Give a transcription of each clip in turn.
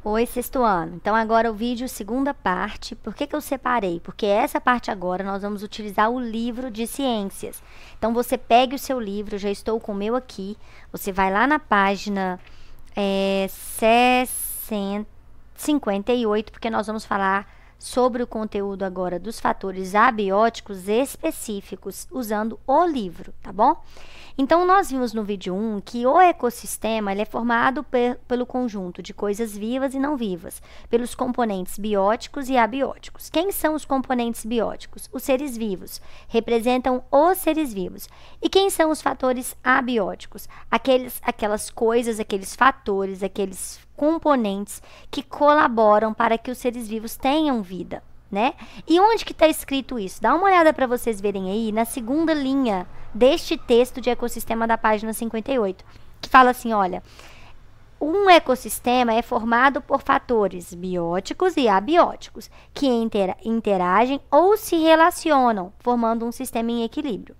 Oi, sexto ano. Então, agora o vídeo, segunda parte. Por que que eu separei? Porque essa parte agora nós vamos utilizar o livro de ciências. Então, você pegue o seu livro, eu já estou com o meu aqui. Você vai lá na página 58, porque nós vamos falar sobre o conteúdo agora dos fatores abióticos específicos, usando o livro, tá bom? Então, nós vimos no vídeo 1 que o ecossistema ele é formado pelo conjunto de coisas vivas e não vivas, pelos componentes bióticos e abióticos. Quem são os componentes bióticos? Os seres vivos, representam os seres vivos. E quem são os fatores abióticos? Aquelas coisas, aqueles fatores, aqueles componentes que colaboram para que os seres vivos tenham vida, né? E onde que está escrito isso? Dá uma olhada para vocês verem aí na segunda linha deste texto de ecossistema da página 58, que fala assim, olha, um ecossistema é formado por fatores bióticos e abióticos que interagem ou se relacionam, formando um sistema em equilíbrio.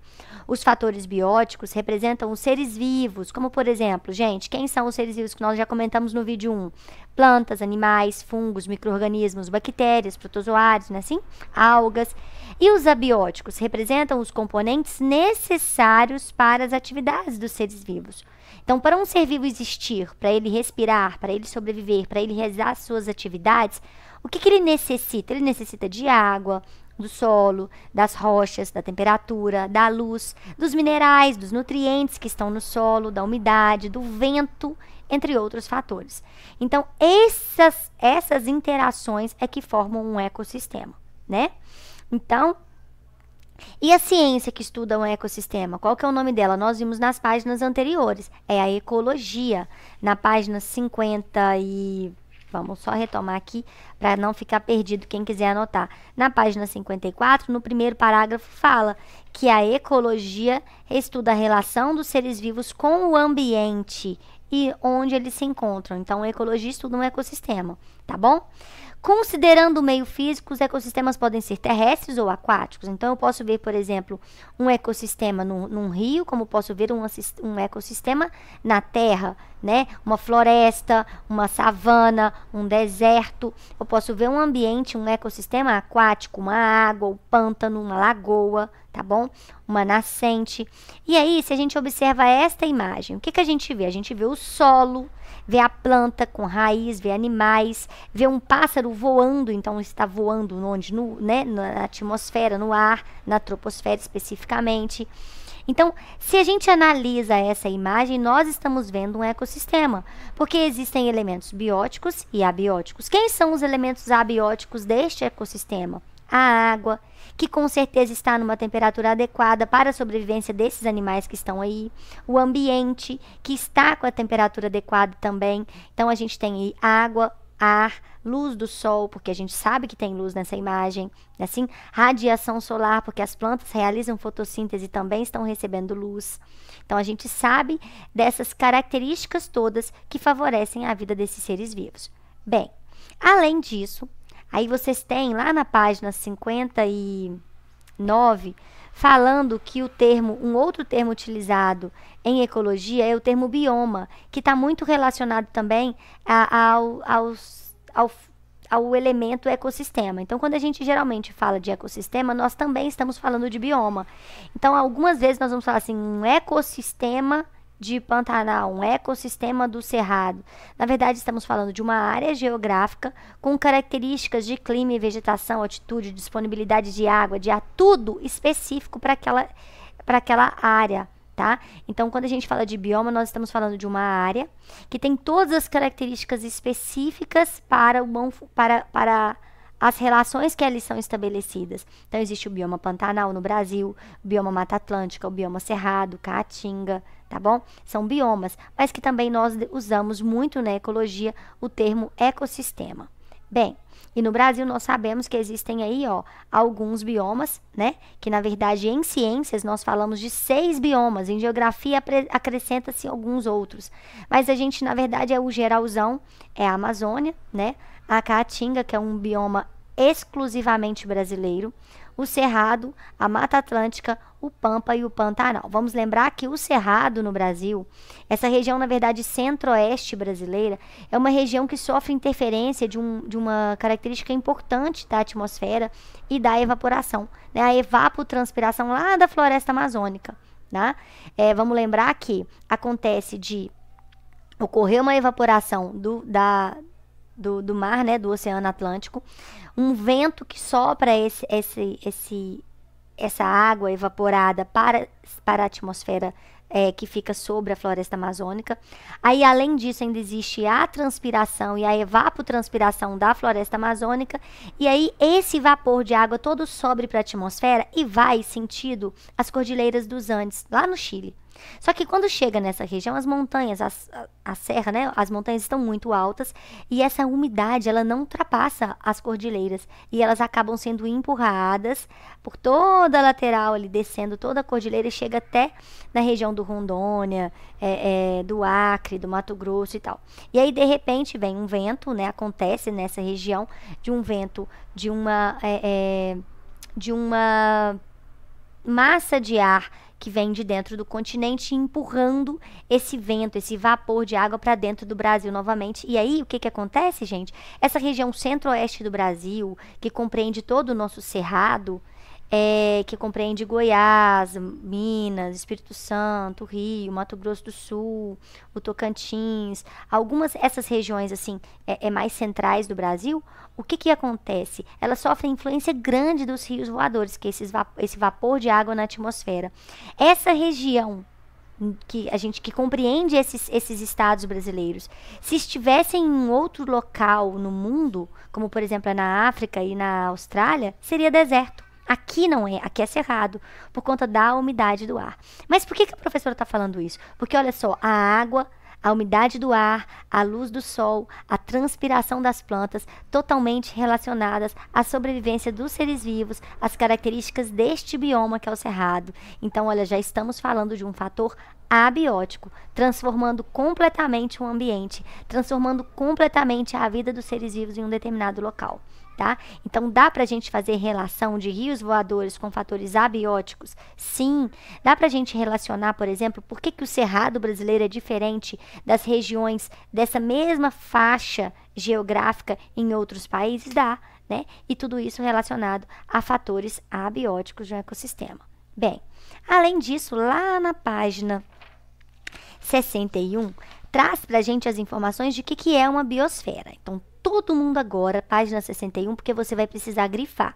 Os fatores bióticos representam os seres vivos, como por exemplo, gente, quem são os seres vivos que nós já comentamos no vídeo 1? Plantas, animais, fungos, micro-organismos, bactérias, protozoários, né, assim? Algas. E os abióticos representam os componentes necessários para as atividades dos seres vivos. Então, para um ser vivo existir, para ele respirar, para ele sobreviver, para ele realizar suas atividades, o que ele necessita? Ele necessita de água, do solo, das rochas, da temperatura, da luz, dos minerais, dos nutrientes que estão no solo, da umidade, do vento, entre outros fatores. Então, essas interações é que formam um ecossistema, né? Então, e a ciência que estuda um ecossistema? Qual que é o nome dela? Nós vimos nas páginas anteriores. É a ecologia. Na página 50 e... Vamos só retomar aqui para não ficar perdido quem quiser anotar. Na página 54, no primeiro parágrafo, fala que a ecologia estuda a relação dos seres vivos com o ambiente e onde eles se encontram. Então, a ecologia estuda um ecossistema, tá bom? Considerando o meio físico, os ecossistemas podem ser terrestres ou aquáticos. Então, eu posso ver, por exemplo, um ecossistema num rio, como posso ver um ecossistema na terra, né? Uma floresta, uma savana, um deserto. Eu posso ver um ambiente, um ecossistema aquático, uma água, um pântano, uma lagoa, tá bom? Uma nascente. E aí, se a gente observa esta imagem, o que que a gente vê? A gente vê o solo, vê a planta com raiz, vê animais, vê um pássaro voando, então está voando onde? Né? Na atmosfera, no ar, na troposfera especificamente. Então, se a gente analisa essa imagem, nós estamos vendo um ecossistema, porque existem elementos bióticos e abióticos. Quem são os elementos abióticos deste ecossistema? A água, que com certeza está numa temperatura adequada para a sobrevivência desses animais que estão aí. O ambiente, que está com a temperatura adequada também. Então, a gente tem aí água, ar, luz do sol, porque a gente sabe que tem luz nessa imagem, assim, radiação solar, porque as plantas realizam fotossíntese e também estão recebendo luz. Então, a gente sabe dessas características todas que favorecem a vida desses seres vivos. Bem, além disso, aí vocês têm lá na página 59, falando que um outro termo utilizado em ecologia é o termo bioma, que está muito relacionado também ao elemento ecossistema. Então, quando a gente geralmente fala de ecossistema, nós também estamos falando de bioma. Então, algumas vezes nós vamos falar assim, um ecossistema de Pantanal, um ecossistema do Cerrado. Na verdade, estamos falando de uma área geográfica com características de clima e vegetação, altitude, disponibilidade de água, de ar, tudo específico para aquela área, tá? Então, quando a gente fala de bioma, nós estamos falando de uma área que tem todas as características específicas para as relações que ali são estabelecidas. Então, existe o bioma Pantanal no Brasil, o bioma Mata Atlântica, o bioma Cerrado, Caatinga, tá bom? São biomas, mas que também nós usamos muito na ecologia o termo ecossistema. Bem, e no Brasil nós sabemos que existem aí, ó, alguns biomas, né? Que na verdade em ciências nós falamos de 6 biomas, em geografia acrescenta-se alguns outros. Mas a gente, na verdade, é o geralzão, é a Amazônia, né? A Caatinga, que é um bioma exclusivamente brasileiro, o Cerrado, a Mata Atlântica, o Pampa e o Pantanal. Vamos lembrar que o Cerrado no Brasil, essa região, na verdade, centro-oeste brasileira, é uma região que sofre interferência de uma característica importante da atmosfera e da evaporação, né? A evapotranspiração lá da floresta amazônica, né? Vamos lembrar que acontece de ocorrer uma evaporação do mar, né, do Oceano Atlântico, um vento que sopra essa água evaporada para a atmosfera que fica sobre a floresta amazônica. Aí, além disso, ainda existe a transpiração e a evapotranspiração da floresta amazônica, e aí esse vapor de água todo sobe para a atmosfera e vai sentido as cordilheiras dos Andes, lá no Chile. Só que quando chega nessa região, as montanhas, a serra, né, as montanhas estão muito altas e essa umidade, ela não ultrapassa as cordilheiras e elas acabam sendo empurradas por toda a lateral ali, descendo toda a cordilheira e chega até na região do Rondônia, do Acre, do Mato Grosso e tal. E aí, de repente, vem um vento, né, acontece nessa região de um vento, de uma massa de ar que vem de dentro do continente, empurrando esse vento, esse vapor de água para dentro do Brasil novamente. E aí, o que acontece, gente? Essa região centro-oeste do Brasil, que compreende todo o nosso cerrado, que compreende Goiás, Minas, Espírito Santo, Rio, Mato Grosso do Sul, o Tocantins, essas regiões assim, mais centrais do Brasil, o que acontece? Elas sofrem influência grande dos rios voadores, que é esse vapor de água na atmosfera. Essa região que compreende esses estados brasileiros, se estivessem em outro local no mundo, como por exemplo na África e na Austrália, seria deserto. Aqui não é, aqui é cerrado, por conta da umidade do ar. Mas por que a professora está falando isso? Porque olha só, a água, a umidade do ar, a luz do sol, a transpiração das plantas, totalmente relacionadas à sobrevivência dos seres vivos, as características deste bioma que é o cerrado. Então, olha, já estamos falando de um fator abiótico, transformando completamente o ambiente, transformando completamente a vida dos seres vivos em um determinado local. Tá? Então, dá para a gente fazer relação de rios voadores com fatores abióticos? Sim. Dá para a gente relacionar, por exemplo, por que o cerrado brasileiro é diferente das regiões dessa mesma faixa geográfica em outros países? Dá, né? E tudo isso relacionado a fatores abióticos do ecossistema. Bem, além disso, lá na página 61, traz para a gente as informações de que é uma biosfera. Então, todo mundo agora, página 61, porque você vai precisar grifar.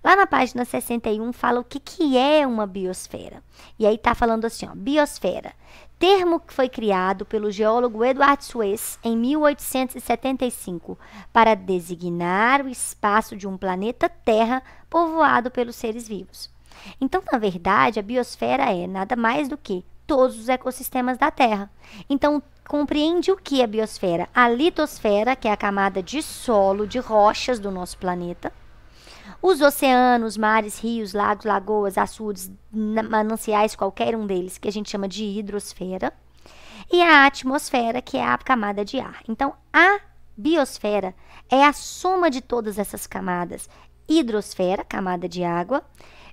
Lá na página 61 fala o que é uma biosfera. E aí tá falando assim, ó, biosfera, termo que foi criado pelo geólogo Edward Suez em 1875 para designar o espaço de um planeta Terra povoado pelos seres vivos. Então, na verdade, a biosfera é nada mais do que todos os ecossistemas da Terra. Então, compreende o que é a biosfera? A litosfera, que é a camada de solo, de rochas do nosso planeta. Os oceanos, mares, rios, lagos, lagoas, açudes, mananciais, qualquer um deles, que a gente chama de hidrosfera. E a atmosfera, que é a camada de ar. Então, a biosfera é a soma de todas essas camadas. Hidrosfera, camada de água.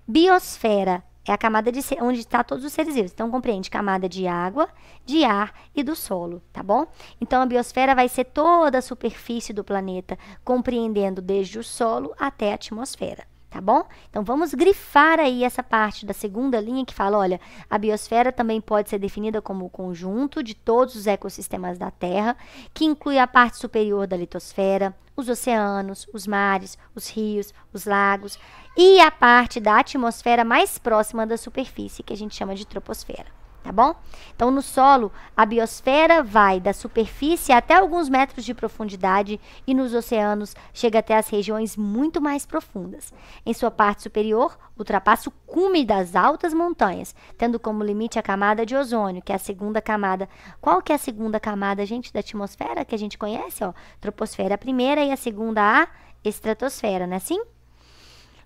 Biosfera é a camada onde está todos os seres vivos. Então, compreende camada de água, de ar e do solo, tá bom? Então, a biosfera vai ser toda a superfície do planeta, compreendendo desde o solo até a atmosfera, tá bom? Então, vamos grifar aí essa parte da segunda linha que fala, olha, a biosfera também pode ser definida como o conjunto de todos os ecossistemas da Terra, que inclui a parte superior da litosfera, os oceanos, os mares, os rios, os lagos e a parte da atmosfera mais próxima da superfície, que a gente chama de troposfera, tá bom? Então, no solo, a biosfera vai da superfície até alguns metros de profundidade e nos oceanos chega até as regiões muito mais profundas. Em sua parte superior, ultrapassa o cume das altas montanhas, tendo como limite a camada de ozônio, que é a segunda camada. Qual que é a segunda camada, gente, da atmosfera que a gente conhece? Ó, troposfera a primeira e a segunda a estratosfera, não é assim?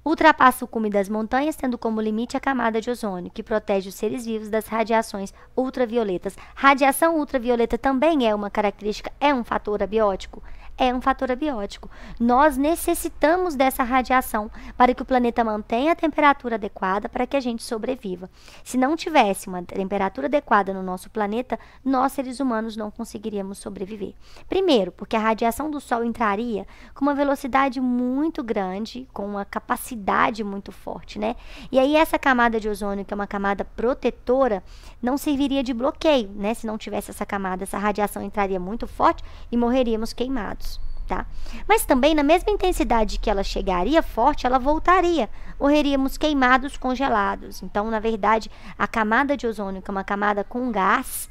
Ultrapassa o cume das montanhas, tendo como limite a camada de ozônio, que protege os seres vivos das radiações ultravioletas. Radiação ultravioleta também é uma característica, é um fator abiótico? é um fator abiótico. Nós necessitamos dessa radiação para que o planeta mantenha a temperatura adequada para que a gente sobreviva. Se não tivesse uma temperatura adequada no nosso planeta, nós, seres humanos, não conseguiríamos sobreviver. Primeiro, porque a radiação do Sol entraria com uma velocidade muito grande, com uma capacidade muito forte, né? E aí essa camada de ozônio, que é uma camada protetora, não serviria de bloqueio, né? Se não tivesse essa camada, essa radiação entraria muito forte e morreríamos queimados, tá? Mas também, na mesma intensidade que ela chegaria forte, ela voltaria, morreríamos queimados, congelados. Então, na verdade, a camada de ozônio, que é uma camada com gás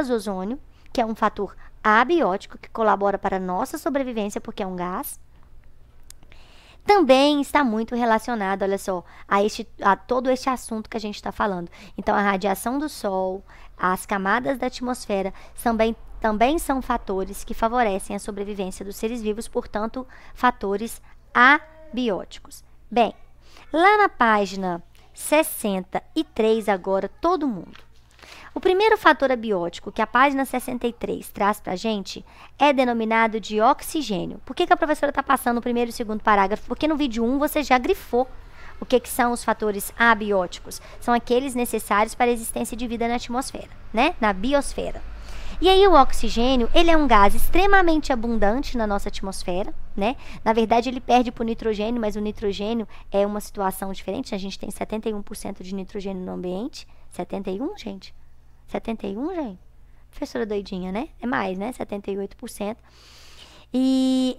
ozônio, que é um fator abiótico, que colabora para a nossa sobrevivência, porque é um gás, também está muito relacionado, olha só, a todo este assunto que a gente está falando. Então, a radiação do Sol, as camadas da atmosfera também são fatores que favorecem a sobrevivência dos seres vivos, portanto, fatores abióticos. Bem, lá na página 63, agora, todo mundo. O primeiro fator abiótico que a página 63 traz para a gente é denominado de oxigênio. Por que a professora está passando o primeiro e o segundo parágrafo? Porque no vídeo 1 você já grifou o que são os fatores abióticos. São aqueles necessários para a existência de vida na atmosfera, né? Na biosfera. E aí o oxigênio, ele é um gás extremamente abundante na nossa atmosfera, né? Na verdade, ele perde para o nitrogênio, mas o nitrogênio é uma situação diferente. A gente tem 71% de nitrogênio no ambiente. 71, gente? 71, gente? Professora doidinha, né? É mais, né? 78%. E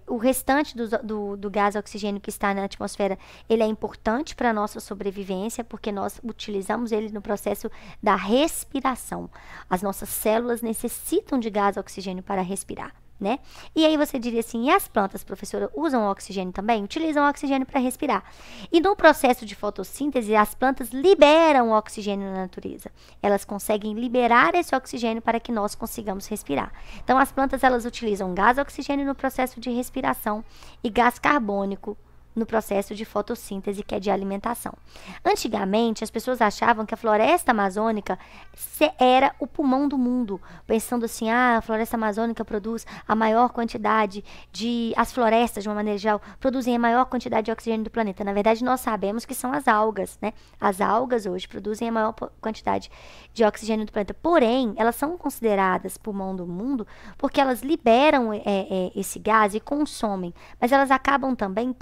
o restante do gás oxigênio que está na atmosfera, ele é importante para a nossa sobrevivência, porque nós utilizamos ele no processo da respiração. As nossas células necessitam de gás oxigênio para respirar, né? E aí você diria assim, e as plantas, professora, usam oxigênio também? Utilizam oxigênio para respirar. E no processo de fotossíntese, as plantas liberam oxigênio na natureza. Elas conseguem liberar esse oxigênio para que nós consigamos respirar. Então, as plantas, elas utilizam gás oxigênio no processo de respiração e gás carbônico no processo de fotossíntese, que é de alimentação. Antigamente, as pessoas achavam que a floresta amazônica era o pulmão do mundo, pensando assim, a floresta amazônica produz a maior quantidade as florestas, de uma maneira geral, produzem a maior quantidade de oxigênio do planeta. Na verdade, nós sabemos que são as algas, né? As algas hoje produzem a maior quantidade de oxigênio do planeta. Porém, elas são consideradas pulmão do mundo porque elas liberam esse gás e consomem, mas elas acabam também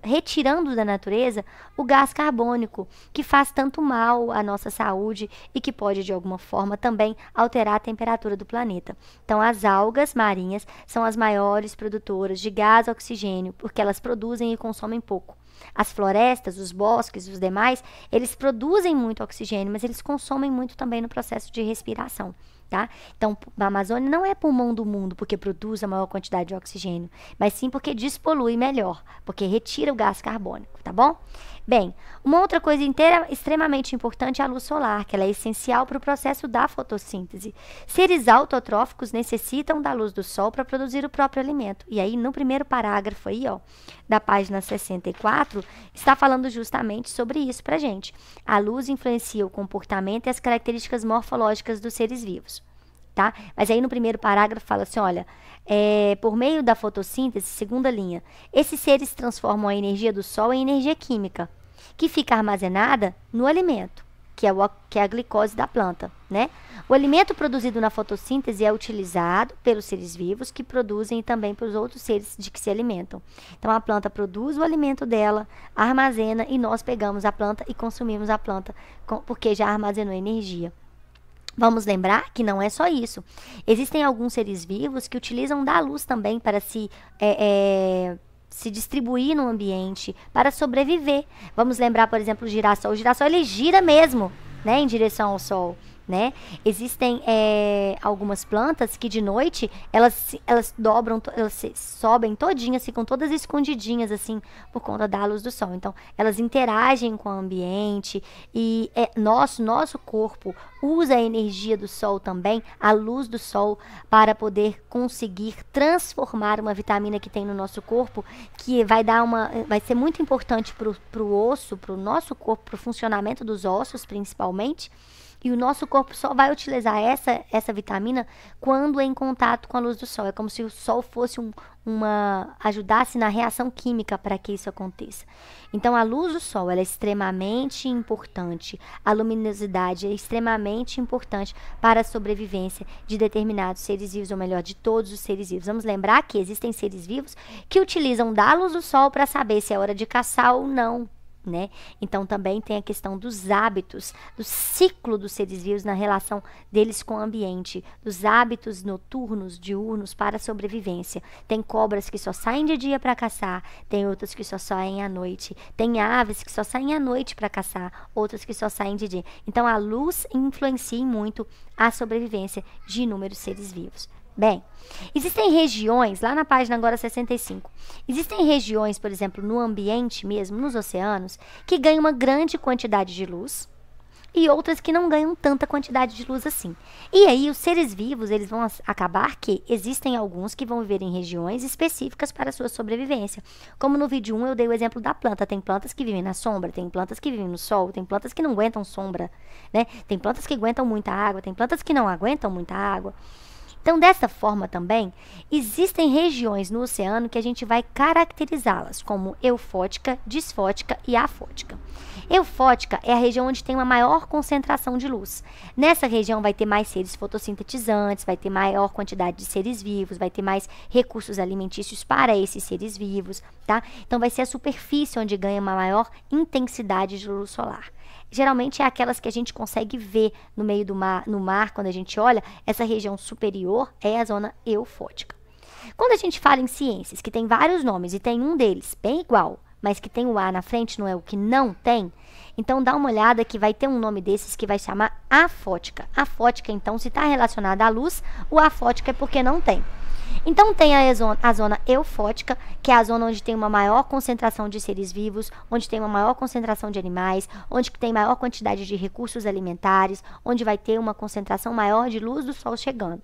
retirando da natureza o gás carbônico, que faz tanto mal à nossa saúde e que pode, de alguma forma, também alterar a temperatura do planeta. Então, as algas marinhas são as maiores produtoras de gás oxigênio, porque elas produzem e consomem pouco. As florestas, os bosques, os demais, eles produzem muito oxigênio, mas eles consomem muito também no processo de respiração. Tá? Então, a Amazônia não é pulmão do mundo porque produz a maior quantidade de oxigênio, mas sim porque despolui melhor, porque retira o gás carbônico, tá bom? Bem, uma outra coisa extremamente importante é a luz solar, que ela é essencial para o processo da fotossíntese. Seres autotróficos necessitam da luz do sol para produzir o próprio alimento. E aí, no primeiro parágrafo aí, ó, da página 64, está falando justamente sobre isso pra gente. A luz influencia o comportamento e as características morfológicas dos seres vivos. Tá? Mas aí no primeiro parágrafo fala assim, olha, por meio da fotossíntese, segunda linha, esses seres transformam a energia do sol em energia química, que fica armazenada no alimento, que é a glicose da planta, né? O alimento produzido na fotossíntese é utilizado pelos seres vivos, que produzem também pelos outros seres de que se alimentam. Então, a planta produz o alimento dela, armazena, e nós pegamos a planta e consumimos a planta, porque já armazenou energia. Vamos lembrar que não é só isso. Existem alguns seres vivos que utilizam da luz também para se distribuir no ambiente, para sobreviver. Vamos lembrar, por exemplo, o girassol. O girassol, ele gira mesmo, né, em direção ao sol, né? Existem algumas plantas que de noite elas dobram, elas sobem todinhas, ficam todas escondidinhas assim por conta da luz do sol. Então elas interagem com o ambiente e nosso corpo usa a energia do sol também, a luz do sol, para poder conseguir transformar uma vitamina que tem no nosso corpo, que vai ser muito importante para o osso, para o nosso corpo, para o funcionamento dos ossos principalmente. E o nosso corpo só vai utilizar essa vitamina quando em contato com a luz do sol. É como se o sol fosse ajudasse na reação química para que isso aconteça. Então, a luz do sol ela é extremamente importante. A luminosidade é extremamente importante para a sobrevivência de determinados seres vivos, ou melhor, de todos os seres vivos. Vamos lembrar que existem seres vivos que utilizam da luz do sol para saber se é hora de caçar ou não. Né? Então também tem a questão dos hábitos, do ciclo dos seres vivos na relação deles com o ambiente, dos hábitos noturnos, diurnos para a sobrevivência. Tem cobras que só saem de dia para caçar, tem outras que só saem à noite, tem aves que só saem à noite para caçar, outras que só saem de dia. Então a luz influencia muito a sobrevivência de inúmeros seres vivos. Bem, existem regiões, lá na página agora 65, existem regiões, por exemplo, no ambiente mesmo, nos oceanos, que ganham uma grande quantidade de luz e outras que não ganham tanta quantidade de luz assim. E aí os seres vivos, eles vão acabar que existem alguns que vão viver em regiões específicas para a sua sobrevivência. Como no vídeo 1 eu dei o exemplo da planta, tem plantas que vivem na sombra, tem plantas que vivem no sol, tem plantas que não aguentam sombra, né? Tem plantas que aguentam muita água, tem plantas que não aguentam muita água. Então, dessa forma também, existem regiões no oceano que a gente vai caracterizá-las como eufótica, disfótica e afótica. Eufótica é a região onde tem uma maior concentração de luz. Nessa região vai ter mais seres fotossintetizantes, vai ter maior quantidade de seres vivos, vai ter mais recursos alimentícios para esses seres vivos, tá? Então, vai ser a superfície onde ganha uma maior intensidade de luz solar. Geralmente é aquelas que a gente consegue ver no meio do mar, no mar, quando a gente olha, essa região superior é a zona eufótica. Quando a gente fala em ciências, que tem vários nomes e tem um deles bem igual, mas que tem o A na frente, não é o que não tem, então dá uma olhada que vai ter um nome desses que vai chamar afótica. Afótica, então, se está relacionada à luz, o afótica é porque não tem. Então tem a zona eufótica, que é a zona onde tem uma maior concentração de seres vivos, onde tem uma maior concentração de animais, onde tem maior quantidade de recursos alimentares, onde vai ter uma concentração maior de luz do sol chegando.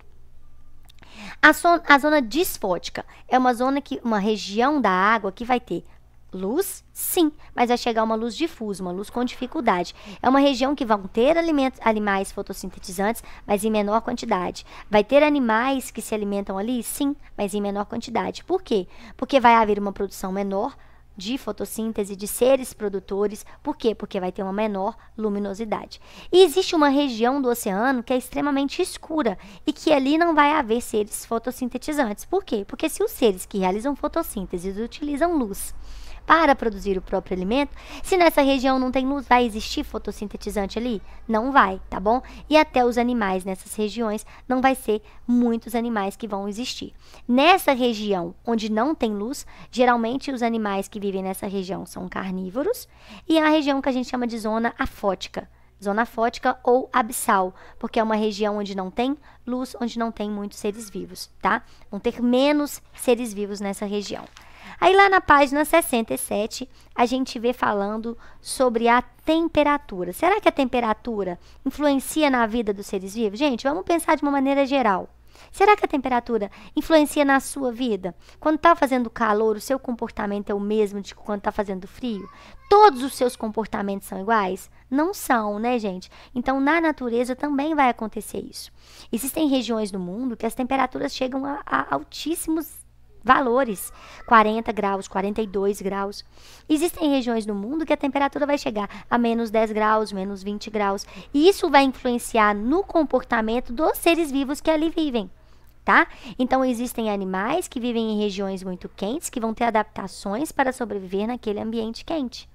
A zona disfótica é uma região da água que vai ter luz, sim, mas vai chegar uma luz difusa, uma luz com dificuldade. É uma região que vão ter animais fotossintetizantes, mas em menor quantidade. Vai ter animais que se alimentam ali, sim, mas em menor quantidade. Por quê? Porque vai haver uma produção menor de fotossíntese de seres produtores. Por quê? Porque vai ter uma menor luminosidade. E existe uma região do oceano que é extremamente escura e que ali não vai haver seres fotossintetizantes. Por quê? Porque se os seres que realizam fotossíntese utilizam luz para produzir o próprio alimento, se nessa região não tem luz, vai existir fotossintetizante ali? Não vai, tá bom? E até os animais nessas regiões, não vai ser muitos animais que vão existir. Nessa região onde não tem luz, geralmente os animais que vivem nessa região são carnívoros, e é a região que a gente chama de zona afótica. Zona afótica ou abissal, porque é uma região onde não tem luz, onde não tem muitos seres vivos, tá? Vão ter menos seres vivos nessa região. Aí lá na página 67, a gente vê falando sobre a temperatura. Será que a temperatura influencia na vida dos seres vivos? Gente, vamos pensar de uma maneira geral. Será que a temperatura influencia na sua vida? Quando está fazendo calor, o seu comportamento é o mesmo de quando está fazendo frio? Todos os seus comportamentos são iguais? Não são, né, gente? Então, na natureza também vai acontecer isso. Existem regiões do mundo que as temperaturas chegam a altíssimos valores, 40 graus, 42 graus. Existem regiões do mundo que a temperatura vai chegar a menos 10 graus, menos 20 graus. E isso vai influenciar no comportamento dos seres vivos que ali vivem, tá? Então, existem animais que vivem em regiões muito quentes, que vão ter adaptações para sobreviver naquele ambiente quente.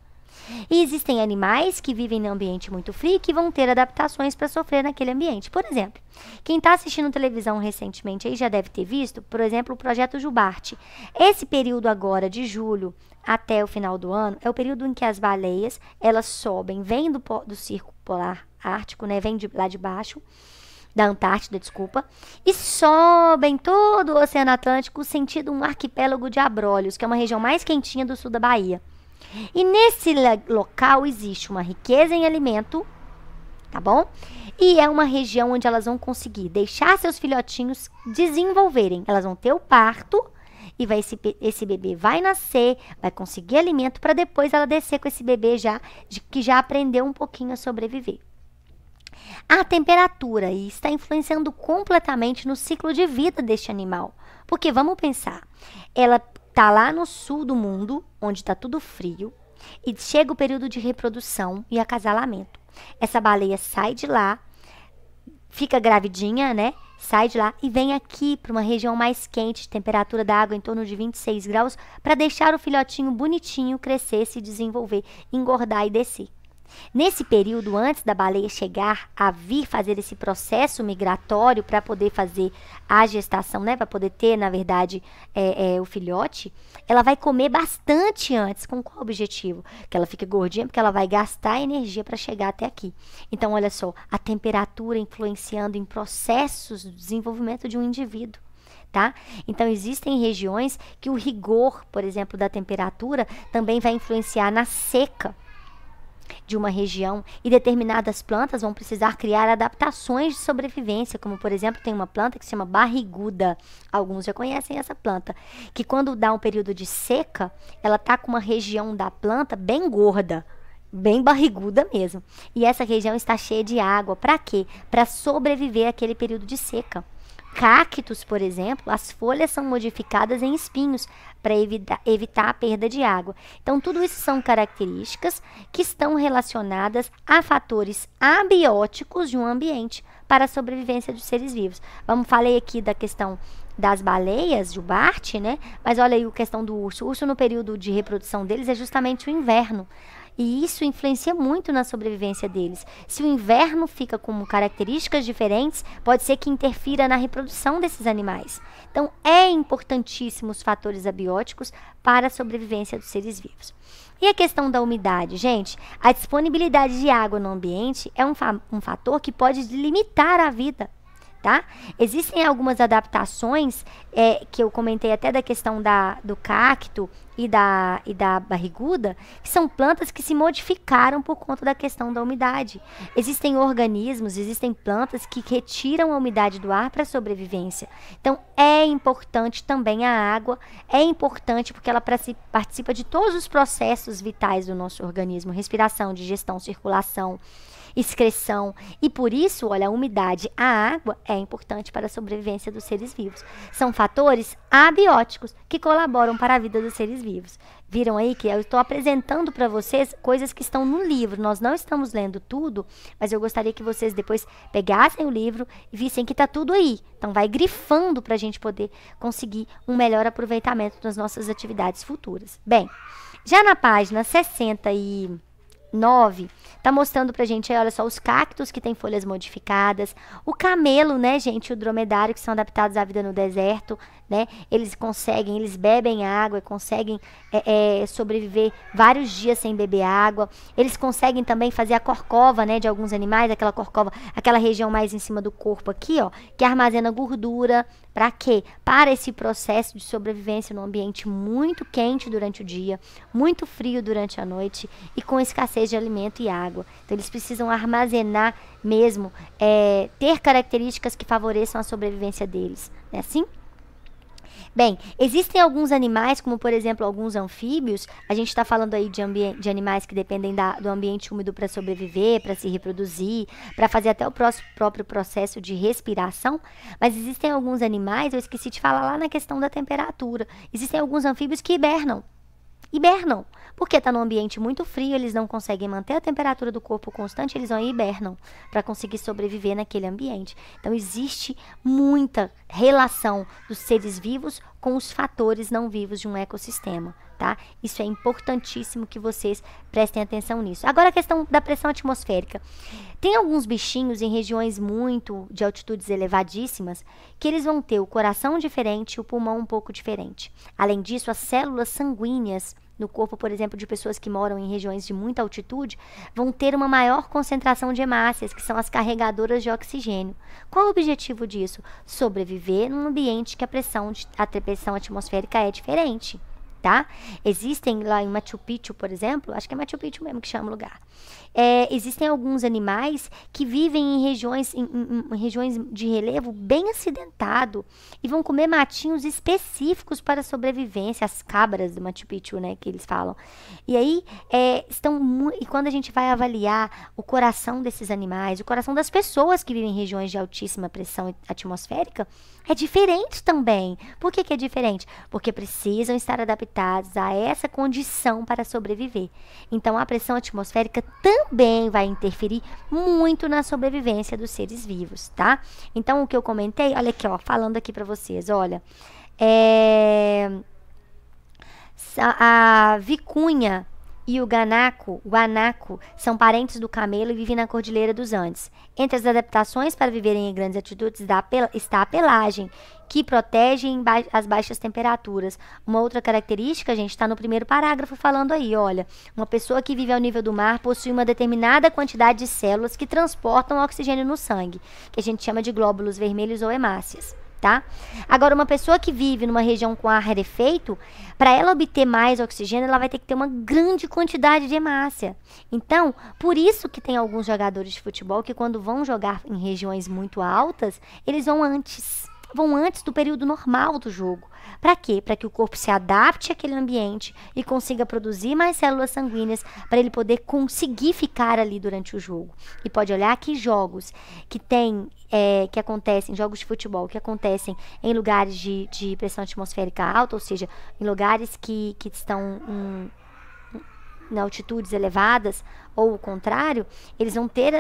E existem animais que vivem num ambiente muito frio e que vão ter adaptações para sofrer naquele ambiente. Por exemplo, quem está assistindo televisão recentemente aí já deve ter visto, por exemplo, o Projeto Jubarte. Esse período agora, de julho até o final do ano, é o período em que as baleias, elas sobem, vêm do Círculo Polar Ártico, né, vêm lá de baixo, da Antártida, desculpa, e sobem todo o Oceano Atlântico sentido um arquipélago de Abrolhos, que é uma região mais quentinha do sul da Bahia. E nesse local existe uma riqueza em alimento, tá bom? E é uma região onde elas vão conseguir deixar seus filhotinhos desenvolverem. Elas vão ter o parto e esse bebê vai nascer, vai conseguir alimento para depois ela descer com esse bebê que já aprendeu um pouquinho a sobreviver. A temperatura está influenciando completamente no ciclo de vida deste animal. Porque vamos pensar, ela está lá no sul do mundo, onde está tudo frio, e chega o período de reprodução e acasalamento. Essa baleia sai de lá, fica gravidinha, né? Sai de lá e vem aqui para uma região mais quente, temperatura da água em torno de 26 graus, para deixar o filhotinho bonitinho crescer, se desenvolver, engordar e descer. Nesse período, antes da baleia chegar a vir fazer esse processo migratório para poder fazer a gestação, né, para poder ter, na verdade, o filhote, ela vai comer bastante antes. Com qual objetivo? Que ela fique gordinha, porque ela vai gastar energia para chegar até aqui. Então, olha só, a temperatura influenciando em processos do desenvolvimento de um indivíduo. Tá? Então, existem regiões que o rigor, por exemplo, da temperatura também vai influenciar na seca de uma região, e determinadas plantas vão precisar criar adaptações de sobrevivência, como por exemplo, tem uma planta que se chama barriguda, alguns já conhecem essa planta, que quando dá um período de seca, ela tá com uma região da planta bem gorda, bem barriguda mesmo, e essa região está cheia de água. Para quê? Para sobreviver àquele período de seca. Cactos, por exemplo, as folhas são modificadas em espinhos para evitar a perda de água. Então, tudo isso são características que estão relacionadas a fatores abióticos de um ambiente para a sobrevivência dos seres vivos. Falei aqui da questão das baleias, jubarte, né? Mas olha aí a questão do urso. O urso, no período de reprodução deles, é justamente o inverno. E isso influencia muito na sobrevivência deles. Se o inverno fica com características diferentes, pode ser que interfira na reprodução desses animais. Então, é importantíssimo os fatores abióticos para a sobrevivência dos seres vivos. E a questão da umidade, gente? A disponibilidade de água no ambiente é um fator que pode limitar a vida. Tá? Existem algumas adaptações que eu comentei até da questão do cacto e da barriguda, que são plantas que se modificaram por conta da questão da umidade. Existem organismos, existem plantas que retiram a umidade do ar para a sobrevivência. Então, é importante também a água, é importante porque ela participa de todos os processos vitais do nosso organismo, respiração, digestão, circulação, excreção, e por isso, olha, a umidade, a água é importante para a sobrevivência dos seres vivos. São fatores abióticos que colaboram para a vida dos seres vivos. Viram aí que eu estou apresentando para vocês coisas que estão no livro. Nós não estamos lendo tudo, mas eu gostaria que vocês depois pegassem o livro e vissem que está tudo aí. Então, vai grifando para a gente poder conseguir um melhor aproveitamento das nossas atividades futuras. Bem, já na página 69, tá mostrando pra gente aí, olha só, os cactos que têm folhas modificadas, o camelo, né, gente, o dromedário, que são adaptados à vida no deserto, né, eles bebem água e conseguem sobreviver vários dias sem beber água. Eles conseguem também fazer a corcova, né, de alguns animais, aquela corcova, aquela região mais em cima do corpo aqui, ó, que armazena gordura. Para quê? Para esse processo de sobrevivência num ambiente muito quente durante o dia, muito frio durante a noite e com escassez de alimento e água. Então, eles precisam armazenar mesmo, ter características que favoreçam a sobrevivência deles. Não é assim? Bem, existem alguns animais, como por exemplo alguns anfíbios. A gente está falando aí de animais que dependem do ambiente úmido para sobreviver, para se reproduzir, para fazer até o próprio processo de respiração. Mas existem alguns animais, eu esqueci de falar lá na questão da temperatura. Existem alguns anfíbios que hibernam. Porque está num ambiente muito frio, eles não conseguem manter a temperatura do corpo constante, eles vão e hibernam para conseguir sobreviver naquele ambiente. Então, existe muita relação dos seres vivos com os fatores não vivos de um ecossistema, tá? Isso é importantíssimo que vocês prestem atenção nisso. Agora, a questão da pressão atmosférica. Tem alguns bichinhos em regiões de altitudes elevadíssimas que eles vão ter o coração diferente e o pulmão um pouco diferente. Além disso, as células sanguíneas no corpo, por exemplo, de pessoas que moram em regiões de muita altitude, vão ter uma maior concentração de hemácias, que são as carregadoras de oxigênio. Qual o objetivo disso? Sobreviver num ambiente que a pressão atmosférica é diferente. tá? Existem lá em Machu Picchu, por exemplo, acho que é Machu Picchu mesmo que chama o lugar. Existem alguns animais que vivem em regiões, em regiões de relevo bem acidentado e vão comer matinhos específicos para sobrevivência, as cabras do Machu Picchu, né, que eles falam. E aí, e quando a gente vai avaliar o coração desses animais, o coração das pessoas que vivem em regiões de altíssima pressão atmosférica, é diferente também. Por que que é diferente? Porque precisam estar adaptados a essa condição para sobreviver. Então, a pressão atmosférica também vai interferir muito na sobrevivência dos seres vivos, tá? Então, o que eu comentei, olha aqui, ó, falando aqui para vocês, olha, a vicunha e o guanaco, são parentes do camelo e vivem na Cordilheira dos Andes. Entre as adaptações para viverem em grandes altitudes está a pelagem, que protege as baixas temperaturas. Uma outra característica, gente, está no primeiro parágrafo falando aí, olha. Uma pessoa que vive ao nível do mar possui uma determinada quantidade de células que transportam oxigênio no sangue, que a gente chama de glóbulos vermelhos ou hemácias. Tá? Agora, uma pessoa que vive numa região com ar rarefeito, para ela obter mais oxigênio, ela vai ter que ter uma grande quantidade de hemácia. Então, por isso que tem alguns jogadores de futebol que quando vão jogar em regiões muito altas, eles vão antes do período normal do jogo. Para quê? Para que o corpo se adapte àquele ambiente e consiga produzir mais células sanguíneas para ele poder conseguir ficar ali durante o jogo. E pode olhar que jogos que acontecem, jogos de futebol que acontecem em lugares de pressão atmosférica alta, ou seja, em lugares que estão em altitudes elevadas, ou o contrário, eles vão ter,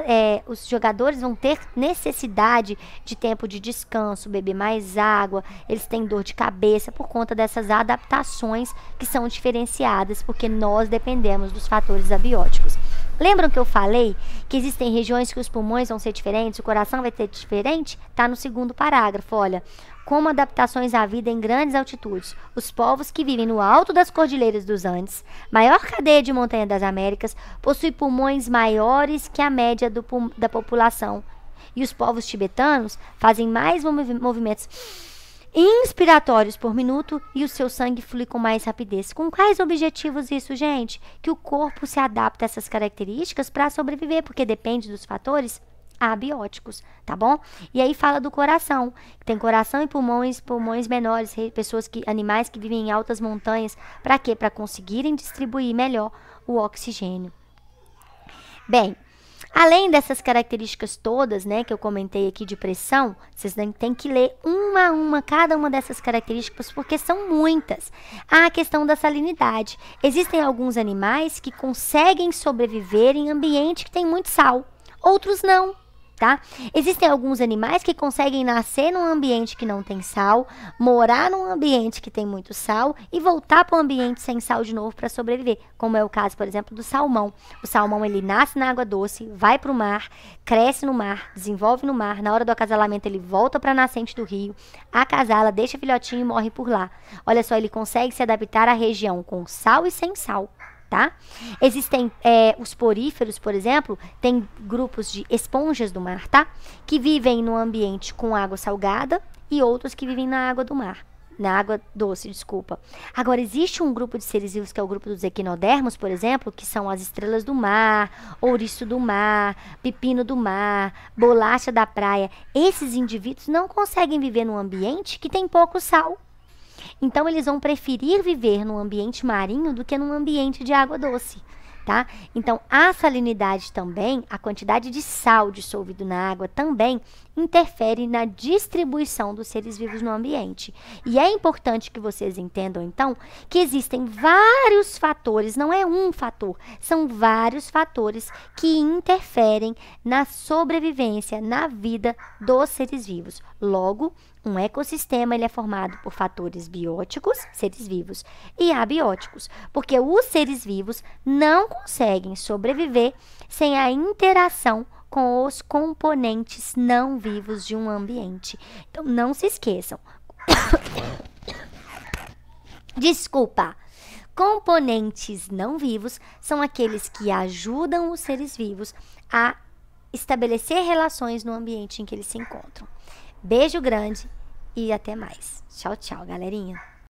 os jogadores vão ter necessidade de tempo de descanso, beber mais água, eles têm dor de cabeça por conta dessas adaptações que são diferenciadas, porque nós dependemos dos fatores abióticos. Lembram que eu falei que existem regiões que os pulmões vão ser diferentes, o coração vai ser diferente? Tá no segundo parágrafo, olha. Como adaptações à vida em grandes altitudes, os povos que vivem no alto das Cordilheiras dos Andes, maior cadeia de montanha das Américas, possuem pulmões maiores que a média da população. E os povos tibetanos fazem mais movimentos inspiratórios por minuto e o seu sangue flui com mais rapidez. Com quais objetivos isso, gente? Que o corpo se adapte a essas características para sobreviver, porque depende dos fatores abióticos, tá bom? E aí fala do coração, tem coração e pulmões menores, animais que vivem em altas montanhas, para quê? Para conseguirem distribuir melhor o oxigênio. Bem, além dessas características todas, né, que eu comentei aqui de pressão, vocês têm que ler uma a uma, cada uma dessas características, porque são muitas. A questão da salinidade. Existem alguns animais que conseguem sobreviver em ambiente que tem muito sal, outros não. Tá? Existem alguns animais que conseguem nascer num ambiente que não tem sal, morar num ambiente que tem muito sal e voltar para um ambiente sem sal de novo para sobreviver, como é o caso, por exemplo, do salmão. O salmão, ele nasce na água doce, vai para o mar, cresce no mar, desenvolve no mar, na hora do acasalamento ele volta para a nascente do rio, acasala, deixa filhotinho e morre por lá. Olha só, ele consegue se adaptar à região com sal e sem sal. Tá? Existem os poríferos, por exemplo, tem grupos de esponjas do mar, tá? Que vivem no ambiente com água salgada e outros que vivem na água do mar, na água doce, desculpa. Agora, existe um grupo de seres vivos que é o grupo dos equinodermos, por exemplo, que são as estrelas do mar, ouriço do mar, pepino do mar, bolacha da praia. Esses indivíduos não conseguem viver num ambiente que tem pouco sal. Então, eles vão preferir viver num ambiente marinho do que num ambiente de água doce, tá? Então, a salinidade também, a quantidade de sal dissolvido na água também interfere na distribuição dos seres vivos no ambiente. E é importante que vocês entendam, então, que existem vários fatores, não é um fator, são vários fatores que interferem na sobrevivência, na vida dos seres vivos. Logo, um ecossistema ele é formado por fatores bióticos, seres vivos, e abióticos, porque os seres vivos não conseguem sobreviver sem a interação com os componentes não vivos de um ambiente. Então, não se esqueçam. Desculpa. Componentes não vivos são aqueles que ajudam os seres vivos a estabelecer relações no ambiente em que eles se encontram. Beijo grande e até mais. Tchau, tchau, galerinha.